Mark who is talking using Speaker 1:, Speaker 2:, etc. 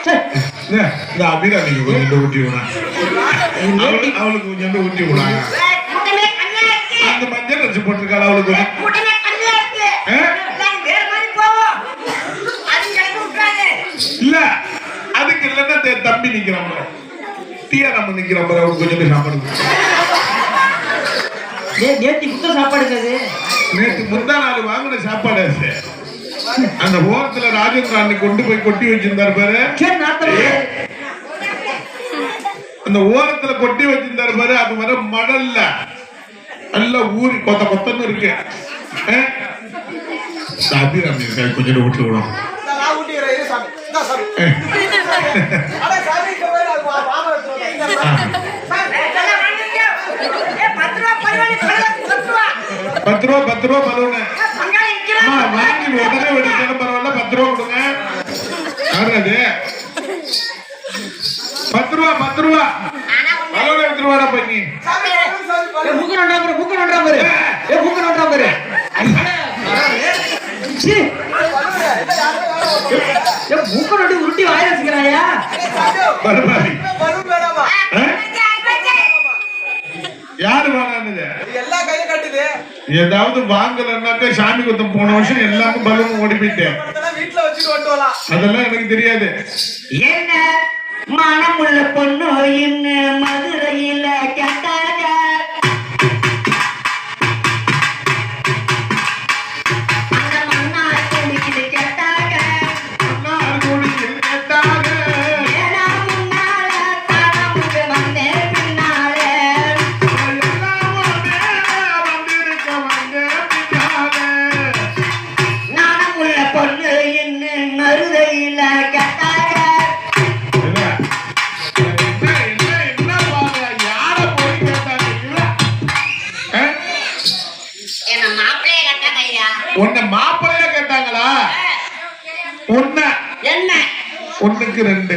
Speaker 1: இந்த அபிராமிக்கு கொஞ்சம் ஊட்டி விடா, அவளுக்கு கொஞ்சம் ஊட்டி விடாங்க. அந்த மஞ்சள் ட்ரெஸ் போட்டிருக்காள் அவளுக்கு இல்ல, அதுக்கு இல்லன்னா தம்பி நிக்கிறான் டீயா நம்ம நிக்கிறான் பாரு, அவளுக்கு கொஞ்சம் சாப்பாடு. நேற்று முந்தா நாள் வாங்கின சாப்பாடு அந்த ஓரத்துல ராஜேந்திர கொண்டு போய் கொட்டி வச்சிருந்தாரு பாரு, அந்த ஓரத்துல கொட்டி வச்சிருந்தாரு பாரு, அது வர மடல்ல நல்லா ஊறி கொத்த கொத்தன்னு இருக்கு. அபிராமி கொஞ்சம் ஊட்டி விடும். பத்து ரூபா பலூனு வாங்கி உடனே வெடிச்சாலும் பரவாயில்ல, 10 ரூபா கொடுங்க. அது 10 ரூபா பலூனை எடுத்துருவாடா பண்ணி
Speaker 2: உருட்டி வாய வச்சுக்கிறாயா?
Speaker 1: யாரு வாங்கினது? ஏதாவது வாங்கலன்னாக்க சாமி குத்தம் போன வருஷம் எல்லாமே பலூன் ஓடி போயிட்டேன். அதெல்லாம் எனக்கு தெரியாது.
Speaker 2: என்ன மனமுள்ள பொண்ணு என்ன மதுரையில கேட்டாங்க, அந்த மன்னார் கோடியில் கேட்டாங்க, ஏன்னா முன்னால தானமுக வந்தேன் பின்னால, நானமுள்ள பொண்ணு என்ன மதுரையில கேட்டாங்க.
Speaker 1: உன்னை மாப்பிள்ளையா கேட்டாங்களா? ஒண்ணு
Speaker 2: என்ன
Speaker 1: 1க்கு 2